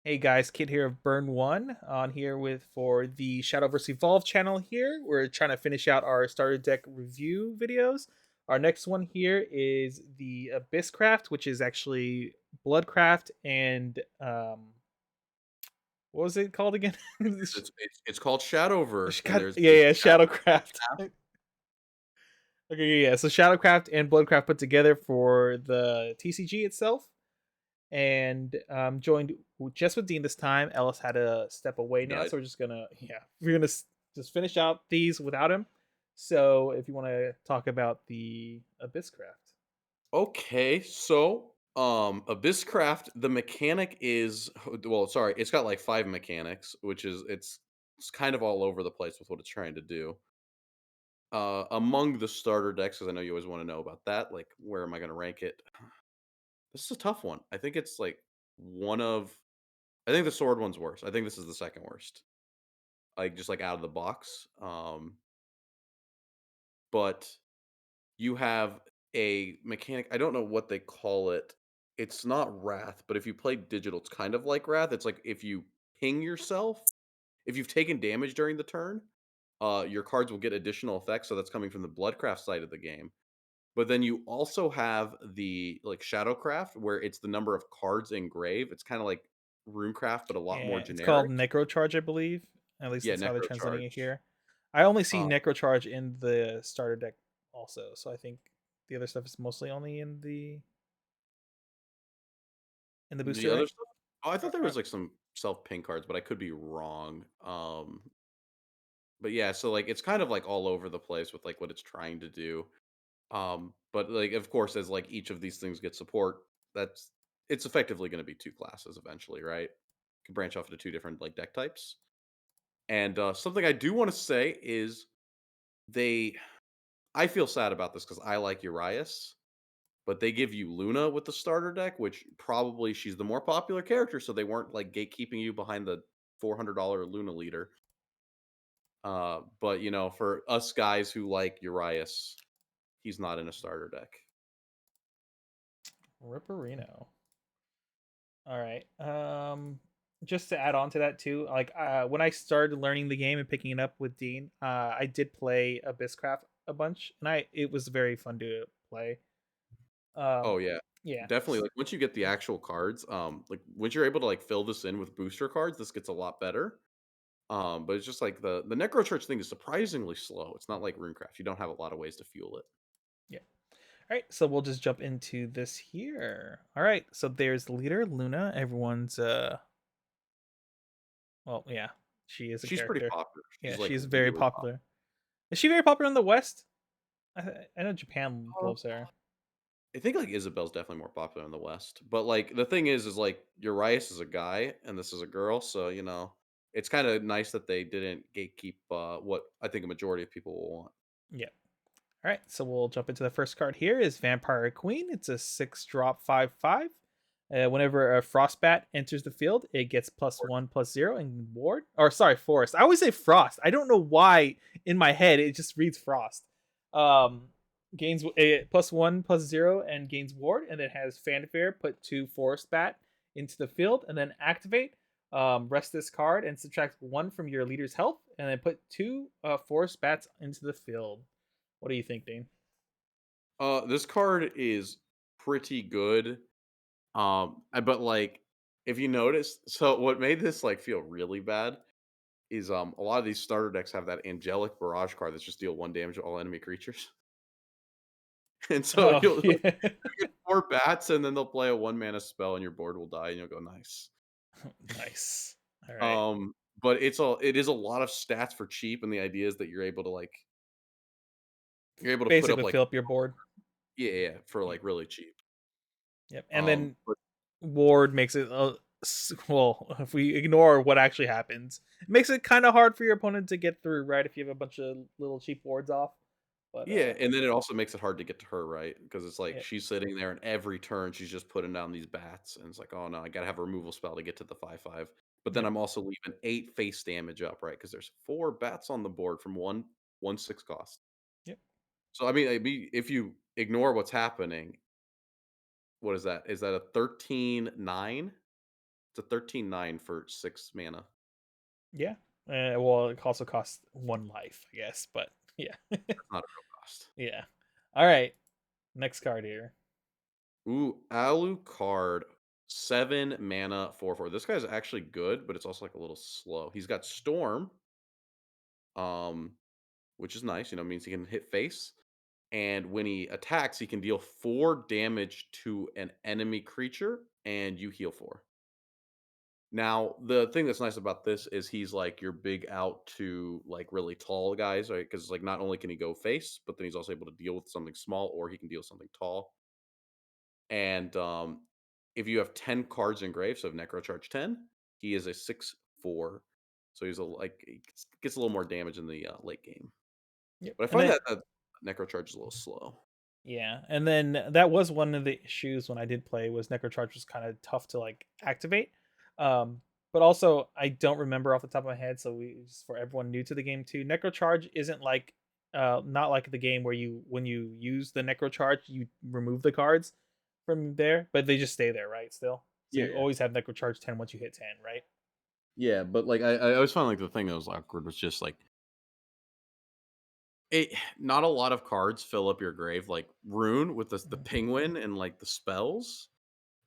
Hey guys, Kid here of Burn One on here with for the Shadowverse Evolve channel here. We're trying to finish out our starter deck review videos. Our next one here is the Abysscraft, which is actually Bloodcraft and what was it called again? It's called Shadowverse, and there's Yeah, Shadowcraft. Okay, yeah, so Shadowcraft and Bloodcraft put together for the TCG itself. And joined just with Dean this time. Ellis had to step away he now, died. so we're gonna just finish out these without him. So if you want to talk about the Abysscraft, Okay, so Abysscraft, the mechanic is well, sorry, it's got like five mechanics, which is it's kind of all over the place with what it's trying to do. Among the starter decks, because I know you always want to know about that, like where am I going to rank it? This is a tough one. I think it's like one of. I think the sword one's worse. I think this is the second worst. Like just like out of the box. But you have a mechanic. I don't know what they call it. It's not wrath, but if you play digital, it's kind of like wrath. It's like if you ping yourself, if you've taken damage during the turn, your cards will get additional effects. So that's coming from the Bloodcraft side of the game. But then you also have the like Shadowcraft, where it's the number of cards engrave. It's kind of like Runecraft, but a lot more yeah, it's called generic. Necrocharge, I believe. At least Yeah, that's how they're translating it Necrocharge. here. I only see Uh, Necrocharge in the starter deck also, so I think the other stuff is mostly only in the the booster, other right? stuff. Oh, I thought there Uh, was like some self ping cards, but I could be wrong. But yeah, so like it's kind of like all over the place with like what it's trying to do. But like of course, as like each of these things get support, that's it's effectively going to be two classes eventually, right? Can branch off into two different like deck types. And something I do want to say is they. I feel sad about this because I like Urias, but they give you Luna with the starter deck, which probably she's the more popular character, so they weren't like gatekeeping you behind the $400 Luna leader. But you know, for us guys who like Urias, he's not in a starter deck. Ripperino. All right. Just to add on to that too, like when I started learning the game and picking it up with Dean, I did play Abysscraft a bunch, and I it was very fun to play. Oh Um, yeah. yeah, Definitely like once you get the actual cards, like once you're able to like fill this in with booster cards, this gets a lot better. But it's just like the Necro Church thing is surprisingly slow. It's not like Runecraft. You don't have a lot of ways to fuel it. yeah. All right, so we'll just jump into this here. All right, so there's the leader Luna. Everyone's well, yeah, she is a She's pretty character. popular. Yeah, She's like she's very really popular. popular. Is she very popular in the West? I know Japan loves her. I think like Isabel's definitely more popular in the West. But like the thing is like Urias is a guy and this is a girl, so you know, it's kind of nice that they didn't gatekeep what I think a majority of people will want. Yeah. All right, so we'll jump into the first card here is Vampire Queen. It's a 6 drop 5/5. Whenever a Frostbat enters the field, it gets +1/+0 and ward. Or sorry, Forest. I always say Frost. I don't know why in my head it just reads Frost. Um, gains +1/+0 and gains ward, and it has Fanfare. Put 2 Forest Bat into the field, and then activate. Rest this card and subtract 1 from your leader's health, and then put 2 Forest Bats into the field. What do you think, Dane? This card is pretty good. But like if you notice, so what made this like feel really bad is a lot of these starter decks have that angelic barrage card that's just deal one damage to all enemy creatures. And so Oh you'll yeah, get four bats and then they'll play a one mana spell and your board will die and you'll go nice. nice. All right, But it is a lot of stats for cheap, and the idea is that you're able to put up basically like fill up your board. yeah, yeah, for Yep, like really cheap. yep. And then But ward makes it well. If we ignore what actually happens, it makes it kind of hard for your opponent to get through, right? If you have a bunch of little cheap wards off, but yeah, and then it also makes it hard to get to her, right? Because it's like yeah, she's sitting there and every turn she's just putting down these bats, and it's like, oh no, I gotta have a removal spell to get to the 5/5. But then yep, I'm also leaving 8 face damage up, right? Because there's four bats on the board from one 6 cost. yep. So I mean, if you ignore what's happening, what is that? Is that a 13/9? It's a 13/9 for 6 mana. Yeah. Well, it also costs one life, I guess, but yeah. That's not a real cost. Yeah. All right. Next card here. Ooh, Alucard, 7 mana, 4/4. This guy's actually good, but it's also like a little slow. He's got Storm, um, which is nice. Means he can hit face. And when he attacks, he can deal 4 damage to an enemy creature, and you heal 4. Now, the thing that's nice about this is he's like your big out to like really tall guys, right? Because like not only can he go face, but then he's also able to deal with something small, or he can deal something tall. And if you have 10 cards engraved, so if Necrocharge 10, he is a 6/4. So he's he gets a little more damage in the late game. Yep. But I And find then that Necrocharge is a little slow. yeah, and then that was one of the issues when I did play was Necrocharge was kind of tough to like activate. Um, but also I don't remember off the top of my head, so we just for everyone new to the game too, Necrocharge isn't like not like the game where you when you use the Necrocharge you remove the cards from there, but they just stay there, right? Still. So Yeah, you yeah. always have Necrocharge 10 once you hit 10, right? Yeah, but like I always found like the thing that was awkward was just like it not a lot of cards fill up your grave. Like Rune with the Mhm. penguin and like the spells,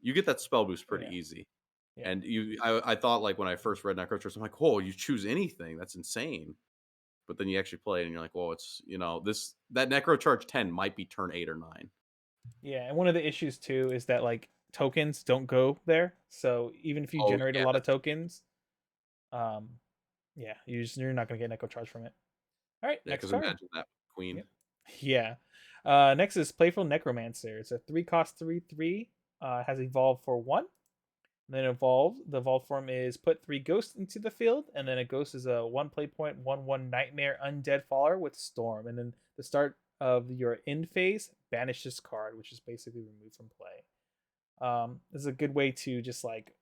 you get that spell boost Oh pretty yeah. easy. Yeah. And I thought like when I first read Necrochurch, I'm like, oh, you choose anything. That's insane. But then you actually play it and you're like, well, this that Necrocharge 10 might be turn 8 or 9. Yeah, and one of the issues too is that like tokens don't go there. So even if you Oh generate a yeah, lot of that's tokens, um, yeah, you're not gonna get Echo Charge from it. All right, yeah, next because card. imagine that Queen. Yep. Yeah. Next is Playful Necromancer. It's a 3 cost 3/3. Has evolved for 1. Then evolve. The evolved form is put 3 ghosts into the field, and then a ghost is a 1 play point 1/1 nightmare undead follower with storm. And then the start of your end phase, banish this card, which is basically removed from play. This is a good way to just like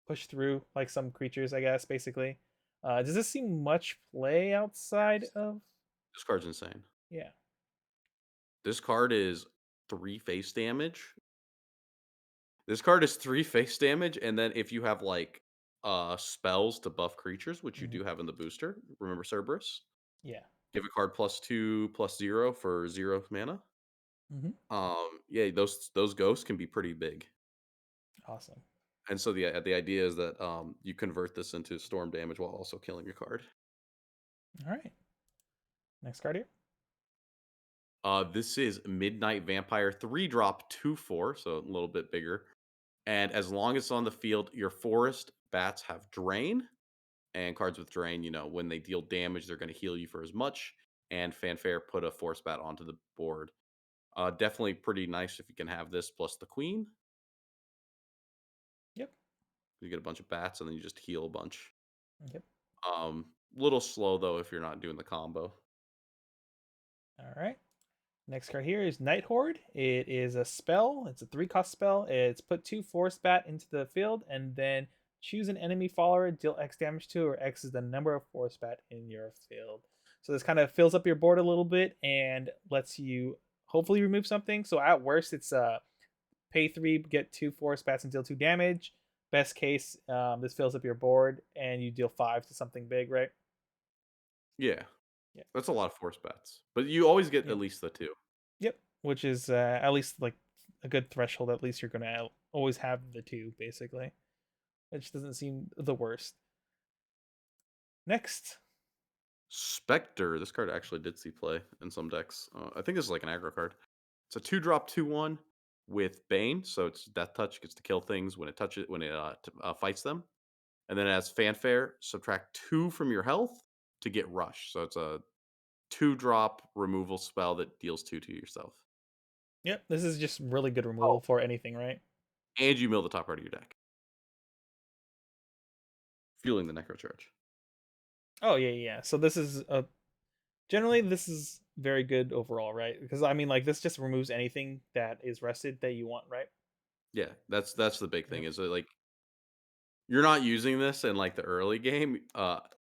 push through like some creatures, I guess. Basically, does this see much play outside Yes. of? This card's insane. Yeah. This card is 3 face damage. This card is 3 face damage, and then if you have like spells to buff creatures, which you Hmm. do have in the booster, remember Cerberus? Yeah. Give a card +2/+0 for 0 mana. Hmm. Yeah, those ghosts can be pretty big. Awesome. And so the idea is that you convert this into storm damage while also killing your card. All right. Next card here. This is Midnight Vampire 3 drop 2/4, so a little bit bigger. And as long as it's on the field, your forest bats have drain. And cards with drain, when they deal damage, they're going to heal you for as much. And Fanfare put a force bat onto the board. Definitely pretty nice if you can have this plus the queen. Yep. You get a bunch of bats and then you just heal a bunch. Yep. Little slow though if you're not doing the combo. All right. Next card here is Night Horde. It is a spell. It's a 3 cost spell. It's put 2 force bat into the field and then choose an enemy follower, deal X damage to, or X is the number of force bat in your field. So this kind of fills up your board a little bit and lets you hopefully remove something. So at worst, it's pay 3, get 2 force bats and deal 2 damage. Best case, this fills up your board and you deal 5 to something big, right? Yeah, Yeah. that's a lot of force bats. But you always get Yeah. at least the two. Yep. Which is at least like a good threshold. At least you're gonna always have the 2, basically. Which doesn't seem the worst. Next. Spectre. This card actually did see play in some decks. I think this is like an aggro card. It's a 2 drop 2/1 with Bane, so it's Death Touch, gets to kill things when it fights them. And then it has Fanfare, subtract 2 from your health to get Rush. So it's a 2 drop removal spell that deals 2 to yourself. Yep. This is just really good removal Oh, for anything, right? and you mill the top part of your deck, fueling the Necro Charge. Oh yeah, yeah. So this is a generally this is very good overall, right? Because I mean, like this just removes anything that is rested that you want, right? Yeah, that's the big thing Yep. is that like you're not using this in like the early game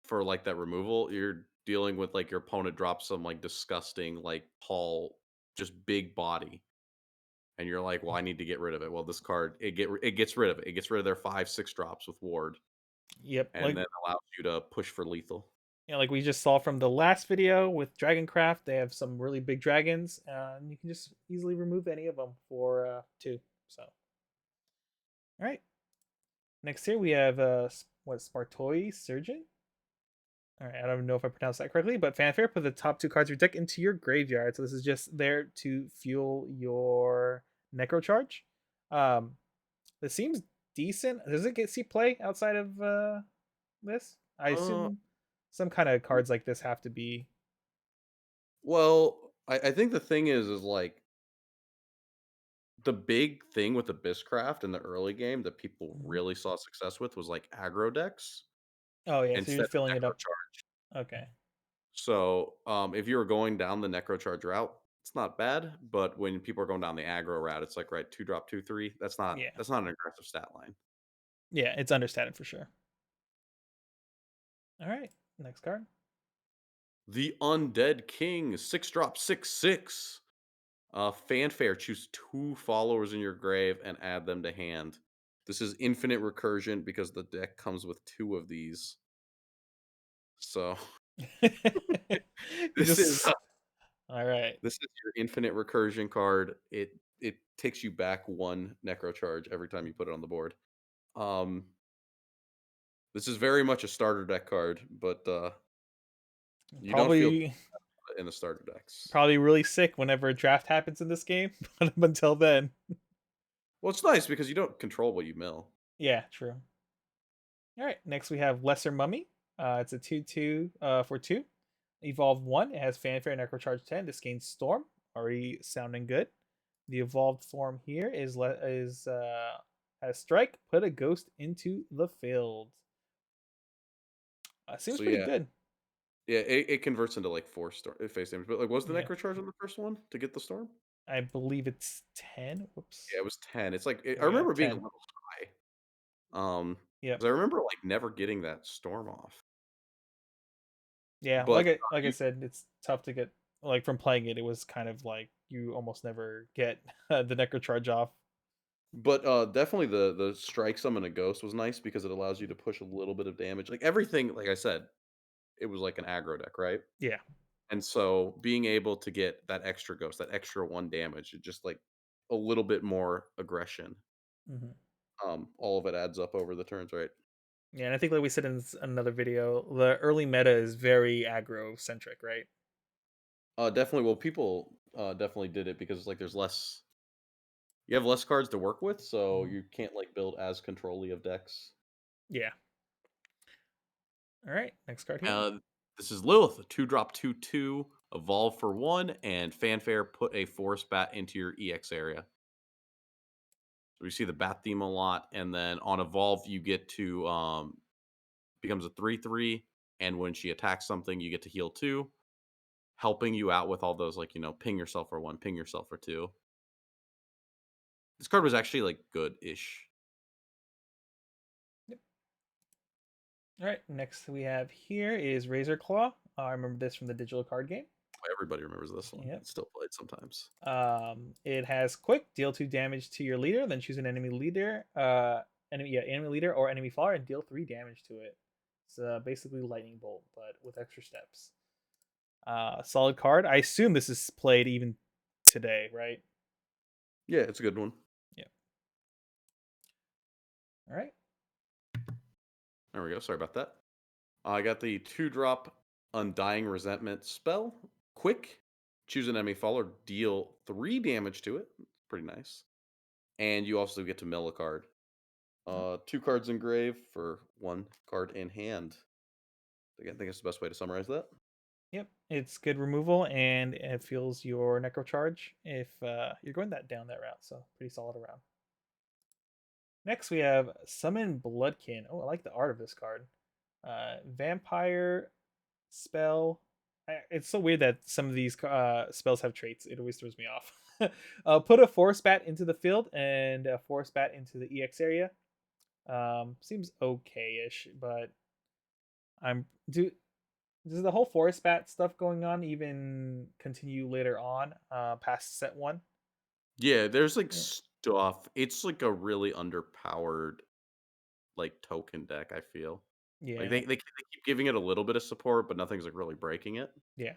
for like that removal. You're dealing with like your opponent drops some like disgusting like tall just big body and you're like, "Well, I need to get rid of it." Well, this card it gets rid of it. It gets rid of their 5/6 drops with ward, Yep, and then allows you to push for lethal. like we just saw from the last video with Dragoncraft, they have some really big dragons, and you can just easily remove any of them for 2. So, all right. Next here we have what Spartoi Surgeon. All right, I don't know if I pronounced that correctly, but Fanfare, put the top 2 cards of your deck into your graveyard. So this is just there to fuel your Necro Charge. Um, this seems decent. Does it get see play outside of this? I Uh, assume some kind of cards like this have to be. well, I think the thing is like the big thing with Abysscraft in the early game that people Mhm. really saw success with was like aggro decks Oh yeah, so you're instead of filling it necro up. charge. Okay. So if you were going down the necro charge route, it's not bad. But when people are going down the aggro route, it's like right 2 drop 2/3. Yeah. That's not an aggressive stat line. Yeah, it's understated for sure. All right. Next card. The Undead King, 6 drop 6/6. Fanfare, choose 2 followers in your grave and add them to hand. This is infinite recursion because the deck comes with 2 of these. So You this is just all right. this is your infinite recursion card. It takes you back 1 necro charge every time you put it on the board. Um, this is very much a starter deck card, but you don't feel Probably in the starter decks. probably really sick whenever a draft happens in this game. But up until then, Well, it's nice because you don't control what you mill. yeah, true. All right, next we have Lesser Mummy. It's a 2/2 for 2. Evolved 1. It has Fanfare and Necrocharge 10. This gains Storm. Already sounding good. The evolved form here is has Strike. Put a ghost into the field. Seems So pretty yeah, good. yeah, it converts into like 4 face damage. But like, was the Yeah, necro charge on the first one to get the storm? I believe it's 10. Whoops. Yeah, it was 10. It's like I Yeah, remember being a 10. little high. Yep. 'Cause I remember like never getting that storm off. Yeah, But like I you said, it's tough to get like from playing it. It was kind of like you almost never get the Necrocharge off. But, definitely the strike summon a ghost was nice because it allows you to push a little bit of damage. Like, everything like I said, it was like an aggro deck, right? Yeah. And so, being able to get that extra ghost, that extra 1 damage, it just, like, a little bit more aggression, Hmm. all of it adds up over the turns, right? Yeah, and I think like we said in another video, the early meta is very aggro centric, right? Definitely well, people, definitely did it because, like, there's less you have less cards to work with, so Mhm. you can't, like, build as control of decks. Yeah. All right, next card here. Uh, this is Lilith, a 2 drop 2/2, evolve for 1, and Fanfare, put a forest bat into your EX area. So we see the bat theme a lot, and then on evolve, you get to becomes a 3/3, and when she attacks something, you get to heal 2, helping you out with all those like ping yourself for 1, ping yourself for 2. This card was actually like good-ish. Yep. All right, next we have here is Razor Claw. I remember this from the digital card game. Everybody remembers this one. Yep. It's still played sometimes. It has quick, deal 2 damage to your leader, then choose an enemy leader, enemy leader or enemy follower, and deal 3 damage to it. It's basically lightning bolt, but with extra steps. Solid card. I assume this is played even today, right? Yeah, it's a good one. Yeah. All right. There we go. Sorry about that. I got the 2 drop Undying Resentment spell. Quick. Choose an enemy follower, deal 3 damage to it. Pretty nice. And you also get to mill a card. 2 cards in grave for 1 card in hand. Again, I think it's the best way to summarize that. Yep. It's good removal and it fuels your necro charge if you're going down that route. So pretty solid around. Next we have Summon Bloodkin. Oh, I like the art of this card. Vampire spell. It's so weird that some of these spells have traits. It always throws me off. Put a forest bat into the field and a forest bat into the EX area. Seems okay-ish, but I'm do does the whole forest bat stuff going on even continue later on past set 1? Yeah, there's like Yeah. stuff. It's like a really underpowered like token deck, I feel. Like Yeah. they keep giving it a little bit of support, but nothing's like really breaking it. Yeah.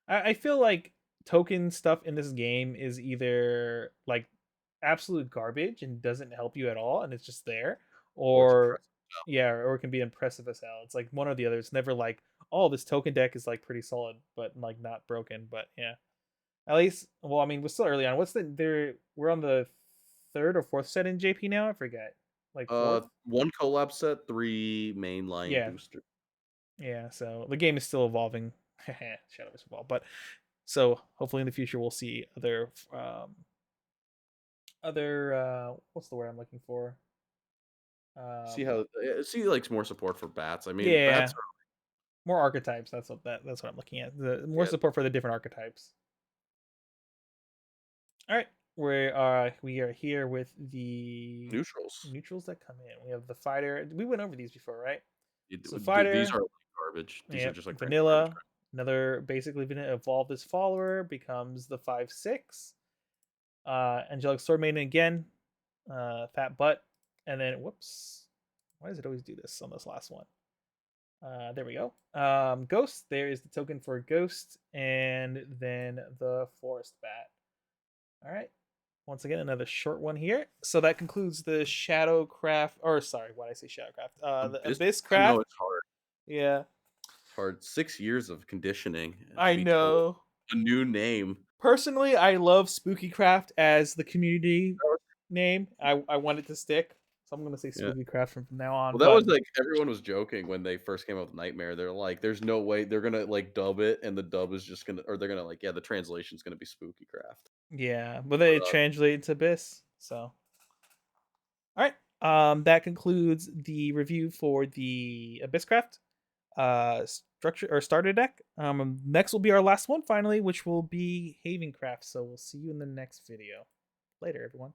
I feel like token stuff in this game is either like absolute garbage and doesn't help you at all, and it's just there, Or it's or impressive. yeah, or it can be impressive as hell. It's like one or the other. It's never like, oh, this token deck is like pretty solid, but like not broken. But yeah, at least, well, I mean, we're still early on. What's the there? We're on the third or fourth set in JP now. I forget. Like fourth. One collab set, 3 mainline Yeah, booster. yeah. So the game is still evolving. Shadowverse evolve, but so hopefully in the future we'll see other what's the word I'm looking for? See Um how see like more support for bats. I mean, yeah, bats are more archetypes. That's what I'm looking at. The more yeah, support for the different archetypes. All right, we are here with the neutrals. neutrals that come in. We have the fighter. We went over these before, right? So These fighter, are like garbage. These are yep, just like random garbage. vanilla. Another basically vanilla evolve this follower becomes the 5/6. Angelic Sword Maiden again, fat butt, and then whoops, why does it always do this on this last one? There we go. Ghost. There is the token for Ghost, and then the Forest Bat. All right. Once again, another short one here. So that concludes the Shadowcraft, or sorry, why did I say Shadowcraft? The Abyss I Abysscraft. know it's hard. Yeah, It's hard. 6 years of conditioning to I be told know. a new name. Personally, I love Spookycraft as the community name. I want it to stick, so I'm gonna say Yeah. Spookycraft from now on. Well, that But was like everyone was joking when they first came out with Nightmare. They're like, "There's no way they're gonna like dub it, and the dub is just gonna, or they're gonna like, yeah, the translation's gonna be Spooky Craft." yeah, but But they translate to Abyss. So all right, that concludes the review for the Abysscraft structure or starter deck. Next will be our last one finally, which will be Havencraft. So we'll see you in the next video. Later, everyone.